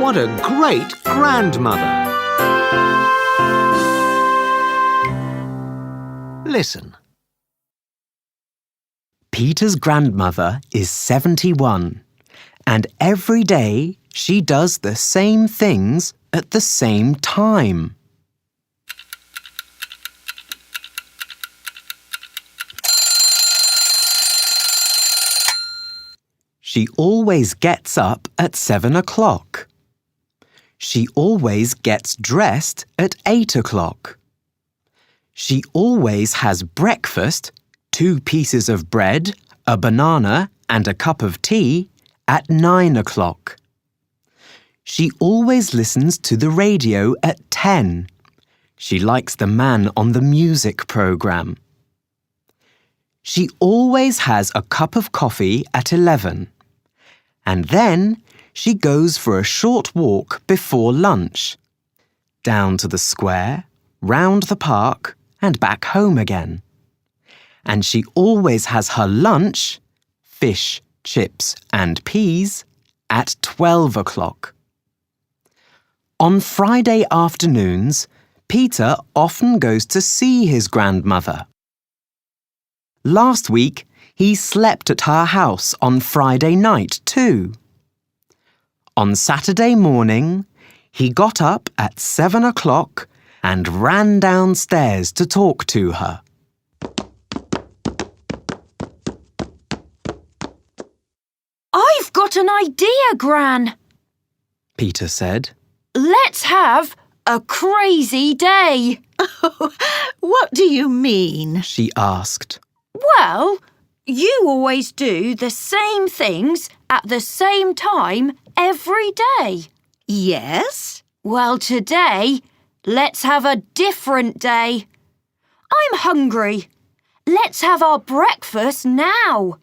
What a great grandmother! Listen. Peter's grandmother is 71, and every day she does the same things at the same time. She always gets up at 7 o'clock. She always gets dressed at 8 o'clock. She always has breakfast, 2 pieces of bread, a banana and a cup of tea at 9 o'clock. She always listens to the radio at 10. She likes the man on the music program. She always has a cup of coffee at 11. And then she goes for a short walk before lunch. Down to the square, round the park, and back home again. And she always has her lunch, fish, chips and peas, at 12 o'clock. On Friday afternoons, Peter often goes to see his grandmother. Last week, he slept at her house on Friday night too. On Saturday morning, he got up at 7 o'clock and ran downstairs to talk to her. I've got an idea, Gran, Peter said. Let's have a crazy day. Oh, what do you mean? She asked. Well, you always do the same things at the same time every day. Yes? Well, today, let's have a different day. I'm hungry. Let's have our breakfast now.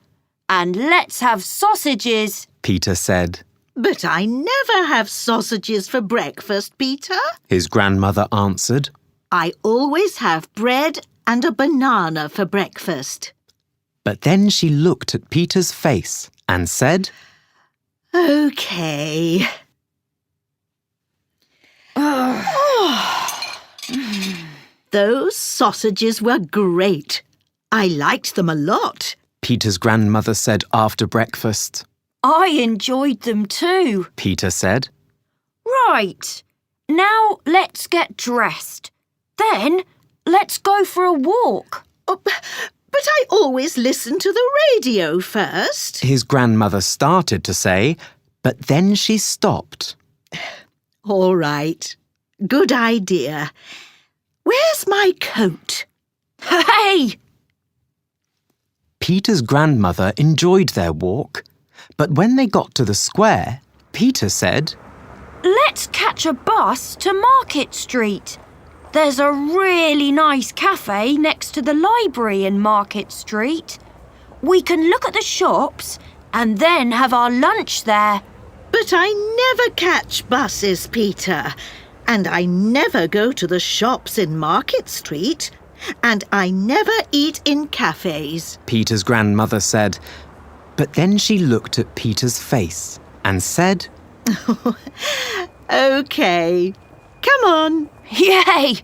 And let's have sausages, Peter said. But I never have sausages for breakfast, Peter. His grandmother answered. I always have bread and a banana for breakfast. But then she looked at Peter's face and said, OK. Those sausages were great. I liked them a lot. Peter's grandmother said after breakfast. I enjoyed them too. Peter said. Right. Now let's get dressed. Then let's go for a walk. Oh, but I always listen to the radio first. His grandmother started to say, but then she stopped. All right. Good idea. Where's my coat? Hey! Peter's grandmother enjoyed their walk, but when they got to the square, Peter said, Let's catch a bus to Market Street. There's a really nice cafe next to the library in Market Street. We can look at the shops and then have our lunch there. But I never catch buses, Peter. And I never go to the shops in Market Street. And I never eat in cafes. Peter's grandmother said. But then she looked at Peter's face and said, OK. Come on. Yay!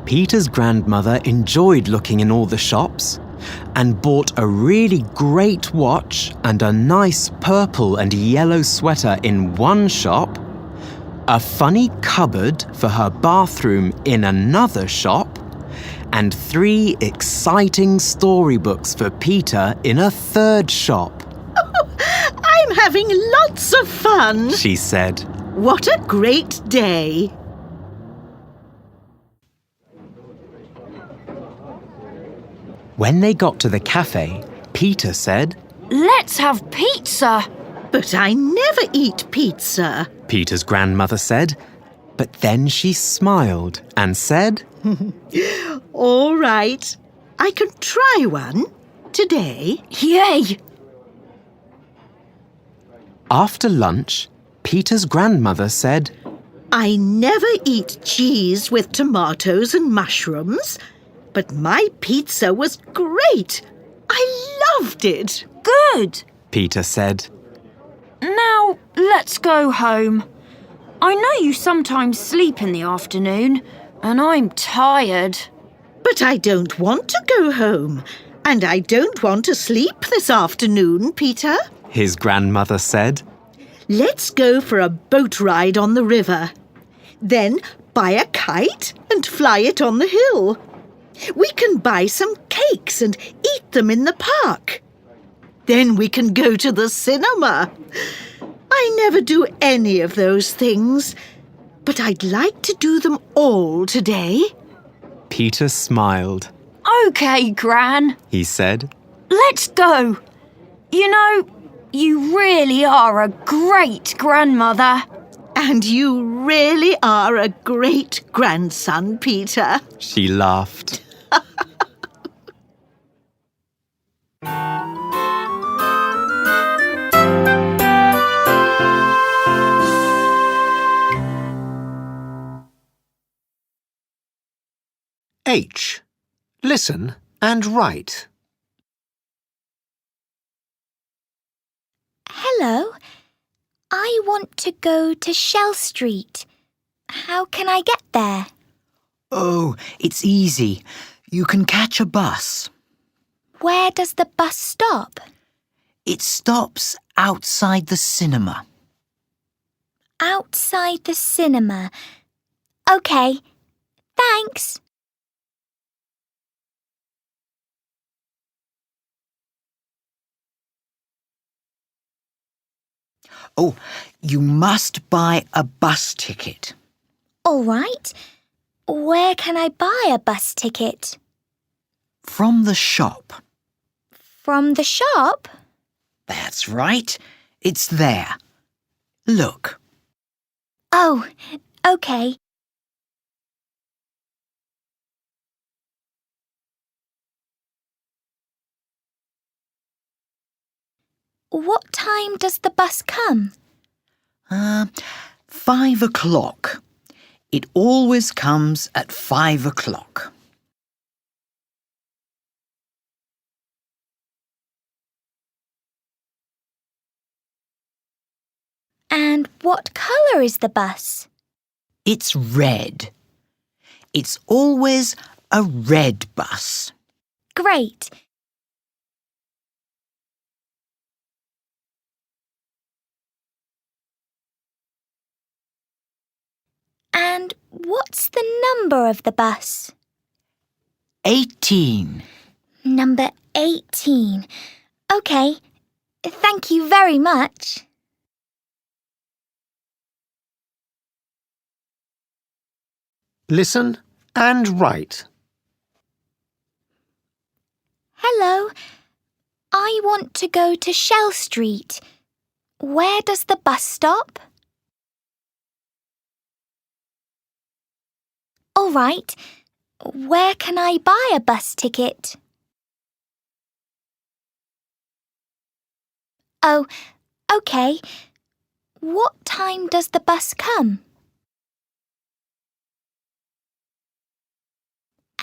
Peter's grandmother enjoyed looking in all the shops and bought a really great watch and a nice purple and yellow sweater in one shop, a funny cupboard for her bathroom in another shop, and 3 exciting storybooks for Peter in a third shop. I'm having lots of fun, She said. What a great day. When they got to the cafe, Peter said, Let's have pizza. But I never eat pizza. Peter's grandmother said, but then she smiled and said, All right. I can try one today. Yay! After lunch, Peter's grandmother said, I never eat cheese with tomatoes and mushrooms, but my pizza was great. I loved it. Good. Peter said. Now, let's go home. I know you sometimes sleep in the afternoon, and I'm tired. But I don't want to go home. And I don't want to sleep this afternoon, Peter. His grandmother said. Let's go for a boat ride on the river. Then buy a kite and fly it on the hill. We can buy some cakes and eat them in the park. Then we can go to the cinema. I never do any of those things, but I'd like to do them all today. Peter smiled. OK, Gran. He said. Let's go. You know, you really are a great grandmother. And you really are a great grandson, Peter. She laughed. H. Listen and write. Hello. I want to go to Shell Street. How can I get there? Oh, it's easy. You can catch a bus. Where does the bus stop? It stops outside the cinema. Outside the cinema. OK. Thanks. Oh, you must buy a bus ticket. All right. Where can I buy a bus ticket? From the shop. From the shop? That's right. It's there. Look. Oh, OK. What time does the bus come? 5 o'clock. It always comes at 5 o'clock. And what colour is the bus? It's red. It's always a red bus. Great. And what's the number of the bus? 18. Number 18. OK. Thank you very much. Listen and write. Hello. I want to go to Shell Street. Where does the bus stop? All right. Where can I buy a bus ticket? Oh, OK. What time does the bus come?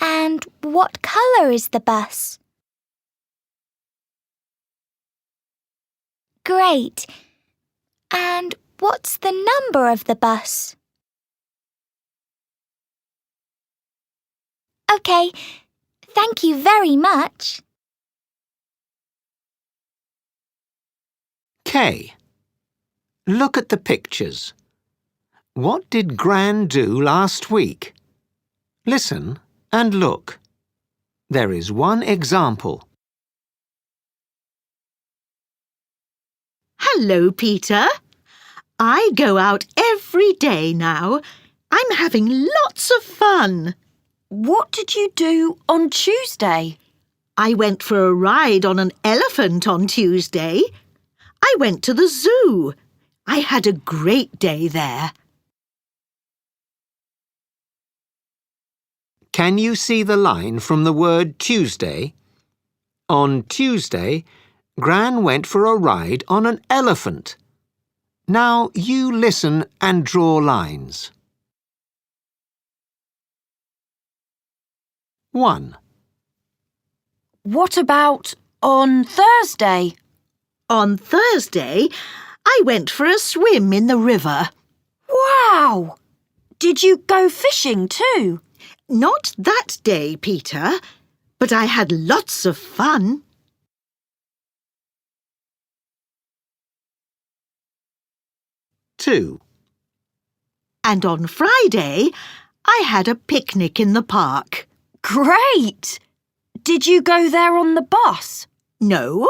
And what colour is the bus? Great. And what's the number of the bus? OK. Thank you very much. K. Look at the pictures. What did Gran do last week? Listen and look. There is one example. Hello, Peter. I go out every day now. I'm having lots of fun. What did you do on Tuesday? I went for a ride on an elephant on Tuesday. I went to the zoo. I had a great day there. Can you see the line from the word Tuesday? On Tuesday, Gran went for a ride on an elephant. Now you listen and draw lines. 1. What about on Thursday? On Thursday, I went for a swim in the river. Wow! Did you go fishing too? Not that day, Peter, but I had lots of fun. Two. And on Friday, I had a picnic in the park. Great! Did you go there on the bus? No,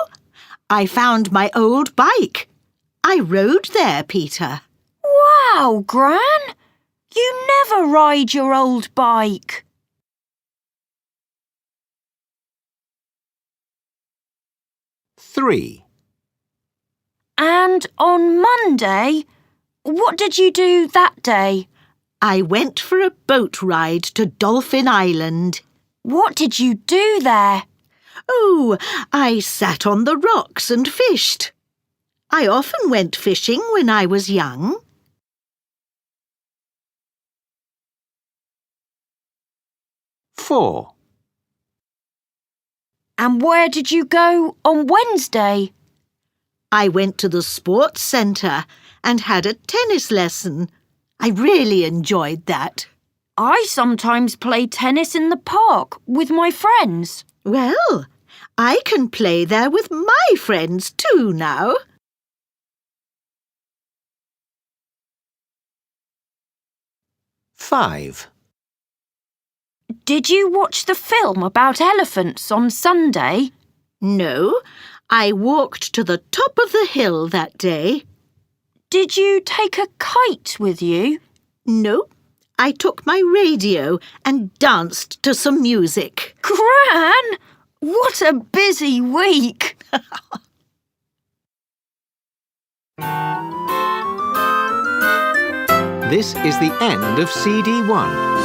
I found my old bike. I rode there, Peter. Wow, Gran! You never ride your old bike. Three. And on Monday, what did you do that day? I went for a boat ride to Dolphin Island. What did you do there? Oh, I sat on the rocks and fished. I often went fishing when I was young. Four. And where did you go on Wednesday? I went to the sports centre and had a tennis lesson. I really enjoyed that. I sometimes play tennis in the park with my friends. Well, I can play there with my friends too now. Five. Did you watch the film about elephants on Sunday? No, I walked to the top of the hill that day. Did you take a kite with you? No, I took my radio and danced to some music. Gran! What a busy week! This is the end of CD1.